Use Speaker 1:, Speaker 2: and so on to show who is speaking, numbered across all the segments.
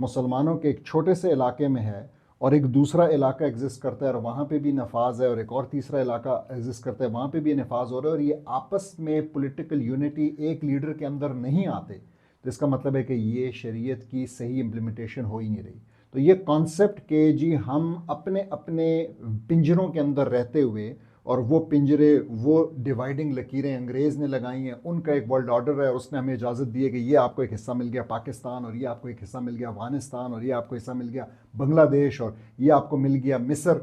Speaker 1: مسلمانوں کے ایک چھوٹے سے علاقے میں ہے اور ایک دوسرا علاقہ ایگزسٹ کرتا ہے اور وہاں پہ بھی نفاذ ہے، اور ایک اور تیسرا علاقہ ایگزسٹ کرتا ہے وہاں پہ بھی نفاذ ہو رہا ہے، اور یہ آپس میں پولیٹیکل یونٹی ایک لیڈر کے اندر نہیں آتے، تو اس کا مطلب ہے کہ یہ شریعت کی صحیح امپلیمنٹیشن ہو ہی نہیں رہی۔ تو یہ کانسیپٹ کہ جی ہم اپنے اپنے پنجروں کے اندر رہتے ہوئے، اور وہ پنجرے، وہ ڈیوائڈنگ لکیریں انگریز نے لگائی ہیں، ان کا ایک ورلڈ آرڈر ہے، اور اس نے ہمیں اجازت دی ہے کہ یہ آپ کو ایک حصہ مل گیا پاکستان، اور یہ آپ کو ایک حصہ مل گیا افغانستان، اور یہ آپ کو حصہ مل گیا بنگلہ دیش، اور یہ آپ کو مل گیا مصر،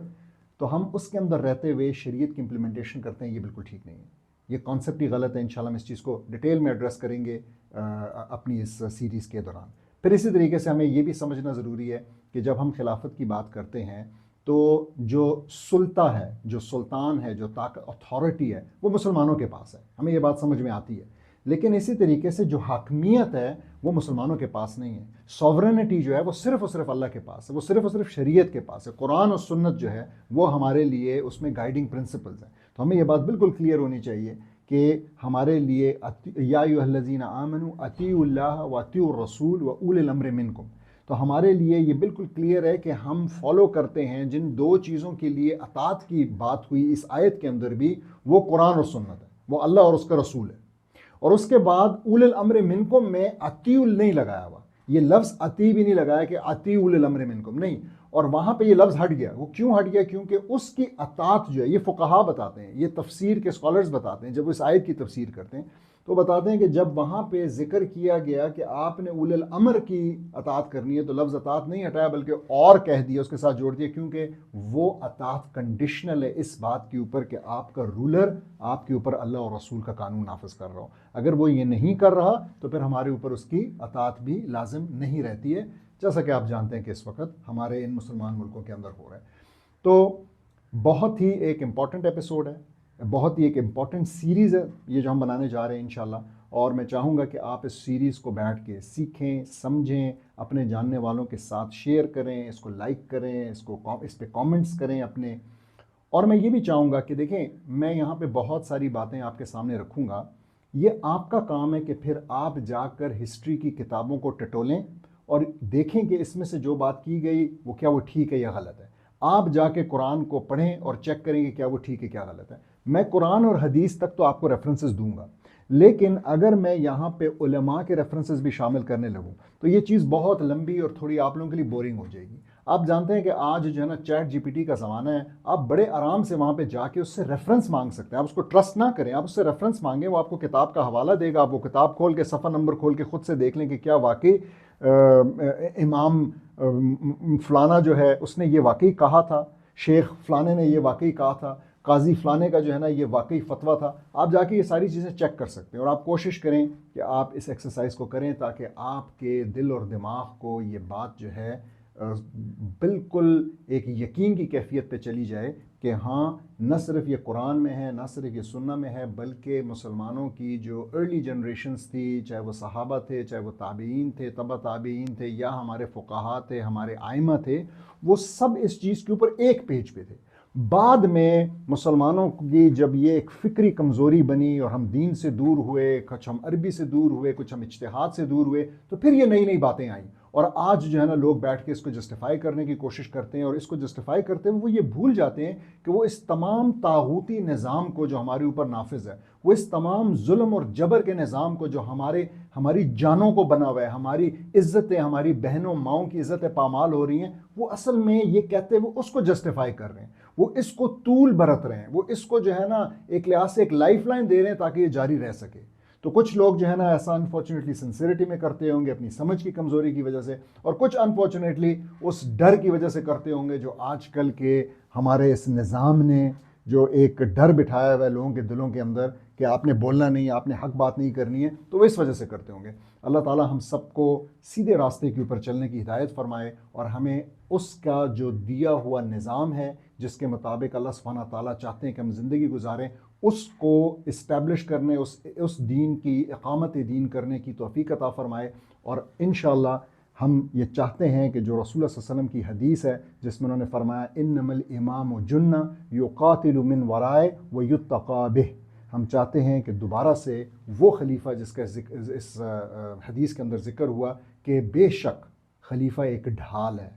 Speaker 1: تو ہم اس کے اندر رہتے ہوئے شریعت کی امپلیمنٹیشن کرتے ہیں، یہ بالکل ٹھیک نہیں ہے، یہ کانسیپٹ ہی غلط ہے۔ انشاءاللہ ہم اس چیز کو ڈیٹیل میں ایڈریس کریں گے اپنی اس سیریز کے دوران۔ پھر اسی طریقے سے ہمیں یہ بھی سمجھنا ضروری ہے کہ جب ہم خلافت کی بات کرتے ہیں تو جو سلطہ ہے، جو سلطان ہے، جو طاقت، اتھارٹی ہے، وہ مسلمانوں کے پاس ہے، ہمیں یہ بات سمجھ میں آتی ہے، لیکن اسی طریقے سے جو حاکمیت ہے وہ مسلمانوں کے پاس نہیں ہے۔ سوورنٹی جو ہے وہ صرف اور صرف اللہ کے پاس ہے، وہ صرف اور صرف شریعت کے پاس ہے۔ قرآن اور سنت جو ہے وہ ہمارے لیے اس میں گائیڈنگ پرنسپلز ہیں۔ تو ہمیں یہ بات بالکل کلیئر ہونی چاہیے کہ ہمارے لیے یا ایھا الذین آمنوا اطیعوا اللہ واطیعوا الرسول واولی الامر منکم، تو ہمارے لیے یہ بالکل کلیئر ہے کہ ہم فالو کرتے ہیں جن دو چیزوں کے لیے اطاعت کی بات ہوئی اس آیت کے اندر بھی، وہ قرآن اور سنت ہے، وہ اللہ اور اس کا رسول ہے۔ اور اس کے بعد اولی الامر منکم میں اطیعوا نہیں لگایا ہوا، یہ لفظ اطیع بھی نہیں لگایا کہ اطیعوا اولی الامر منکم، نہیں، اور وہاں پہ یہ لفظ ہٹ گیا۔ وہ کیوں ہٹ گیا؟ کیونکہ اس کی اطاعت جو ہے، یہ فقہا بتاتے ہیں، یہ تفسیر کے اسکالرز بتاتے ہیں، جب وہ اس آیت کی تفسیر کرتے ہیں تو بتاتے ہیں کہ جب وہاں پہ ذکر کیا گیا کہ آپ نے اولی الامر کی اطاعت کرنی ہے، تو لفظ اطاعت نہیں ہٹایا بلکہ اور کہہ دیا، اس کے ساتھ جوڑ دیا، کیونکہ وہ اطاعت کنڈیشنل ہے اس بات کے اوپر کہ آپ کا رولر آپ کے اوپر اللہ اور رسول کا قانون نافذ کر رہا ہو۔ اگر وہ یہ نہیں کر رہا تو پھر ہمارے اوپر اس کی اطاعت بھی لازم نہیں رہتی ہے، جیسا کہ آپ جانتے ہیں کہ اس وقت ہمارے ان مسلمان ملکوں کے اندر ہو رہا ہے۔ تو بہت ہی ایک امپورٹنٹ ایپیسوڈ ہے، بہت ہی ایک امپورٹنٹ سیریز ہے یہ جو ہم بنانے جا رہے ہیں انشاءاللہ، اور میں چاہوں گا کہ آپ اس سیریز کو بیٹھ کے سیکھیں، سمجھیں، اپنے جاننے والوں کے ساتھ شیئر کریں، اس کو لائک کریں، اس پہ کامنٹس کریں اپنے۔ اور میں یہ بھی چاہوں گا کہ دیکھیں، میں یہاں پہ بہت ساری باتیں آپ کے سامنے رکھوں گا، یہ آپ کا کام ہے کہ پھر آپ جا کر ہسٹری کی کتابوں کو ٹٹولیں اور دیکھیں کہ اس میں سے جو بات کی گئی وہ کیا وہ ٹھیک ہے یا غلط ہے۔ آپ جا کے قرآن کو پڑھیں اور چیک کریں کہ کیا وہ ٹھیک ہے کیا غلط ہے۔ میں قرآن اور حدیث تک تو آپ کو ریفرنسز دوں گا، لیکن اگر میں یہاں پہ علماء کے ریفرنسز بھی شامل کرنے لگوں تو یہ چیز بہت لمبی اور تھوڑی آپ لوگوں کے لیے بورنگ ہو جائے گی۔ آپ جانتے ہیں کہ آج جو ہے نا چیٹ جی پی ٹی کا زمانہ ہے، آپ بڑے آرام سے وہاں پہ جا کے اس سے ریفرنس مانگ سکتے ہیں۔ آپ اس کو ٹرسٹ نہ کریں، آپ اس سے ریفرنس مانگیں، وہ آپ کو کتاب کا حوالہ دے گا، آپ وہ کتاب کھول کے صفحہ نمبر کھول کے خود سے دیکھ لیں کہ کیا واقعی امام فلانا جو ہے اس نے یہ واقعی کہا تھا، شیخ فلانے نے یہ واقعی کہا تھا، قاضی فلانے کا جو ہے نا یہ واقعی فتویٰ تھا۔ آپ جا کے یہ ساری چیزیں چیک کر سکتے ہیں، اور آپ کوشش کریں کہ آپ اس ایکسرسائز کو کریں تاکہ آپ کے دل اور دماغ کو یہ بات جو ہے بالکل ایک یقین کی کیفیت پہ چلی جائے کہ ہاں نہ صرف یہ قرآن میں ہے، نہ صرف یہ سنہ میں ہے، بلکہ مسلمانوں کی جو ارلی جنریشنز تھی، چاہے وہ صحابہ تھے، چاہے وہ تابعین تھے، تبع تابعین تھے، یا ہمارے فقہاء تھے، ہمارے ائمہ تھے، وہ سب اس چیز کے اوپر ایک پیج پہ تھے۔ بعد میں مسلمانوں کی جب یہ ایک فکری کمزوری بنی اور ہم دین سے دور ہوئے، کچھ ہم عربی سے دور ہوئے، کچھ ہم اجتہاد سے دور ہوئے، تو پھر یہ نئی نئی باتیں آئیں، اور آج جو ہے نا لوگ بیٹھ کے اس کو جسٹیفائی کرنے کی کوشش کرتے ہیں، اور اس کو جسٹیفائی کرتے ہیں وہ یہ بھول جاتے ہیں کہ وہ اس تمام طاغوتی نظام کو جو ہمارے اوپر نافذ ہے، وہ اس تمام ظلم اور جبر کے نظام کو جو ہماری جانوں کو بنا ہوا ہے، ہماری عزتیں، ہماری بہنوں ماؤں کی عزتیں پامال ہو رہی ہیں، وہ اصل میں یہ کہتے ہیں وہ اس کو جسٹیفائی کر رہے ہیں، وہ اس کو طول برت رہے ہیں، وہ اس کو جو ہے نا ایک لحاظ سے ایک لائف لائن دے رہے ہیں تاکہ یہ جاری رہ سکے۔ تو کچھ لوگ جو ہے نا ایسا انفارچونیٹلی سنسیریٹی میں کرتے ہوں گے اپنی سمجھ کی کمزوری کی وجہ سے، اور کچھ انفارچونیٹلی اس ڈر کی وجہ سے کرتے ہوں گے جو آج کل کے ہمارے اس نظام نے جو ایک ڈر بٹھایا ہوا ہے لوگوں کے دلوں کے اندر کہ آپ نے بولنا نہیں، آپ نے حق بات نہیں کرنی ہے، تو وہ اس وجہ سے کرتے ہوں گے۔ اللہ تعالیٰ ہم سب کو سیدھے راستے کے اوپر چلنے کی ہدایت فرمائے، اور ہمیں اس کا جو دیا ہوا نظام ہے جس کے مطابق اللہ سبحانہ تعالیٰ چاہتے ہیں کہ ہم زندگی گزاریں، اس کو اسٹیبلش کرنے، اس دین کی اقامت دین کرنے کی توفیق عطا فرمائے۔ اور انشاءاللہ ہم یہ چاہتے ہیں کہ جو رسول اللہ صلی اللہ علیہ وسلم کی حدیث ہے جس میں انہوں نے فرمایا انما الامام جنہ یقاتل من ورائے ویتقی بہ، ہم چاہتے ہیں کہ دوبارہ سے وہ خلیفہ جس کا اس حدیث کے اندر ذکر ہوا کہ بے شک خلیفہ ایک ڈھال ہے،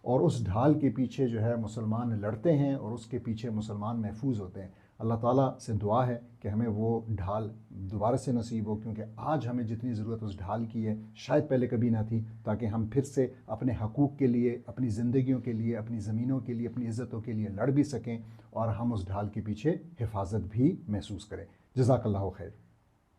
Speaker 1: اور اس ڈھال کے پیچھے جو ہے مسلمان لڑتے ہیں اور اس کے پیچھے مسلمان محفوظ ہوتے ہیں۔ اللہ تعالیٰ سے دعا ہے کہ ہمیں وہ ڈھال دوبارہ سے نصیب ہو، کیونکہ آج ہمیں جتنی ضرورت اس ڈھال کی ہے شاید پہلے کبھی نہ تھی، تاکہ ہم پھر سے اپنے حقوق کے لیے، اپنی زندگیوں کے لیے، اپنی زمینوں کے لیے، اپنی عزتوں کے لیے لڑ بھی سکیں، اور ہم اس ڈھال کے پیچھے حفاظت بھی محسوس کریں۔ جزاک اللہ خیر۔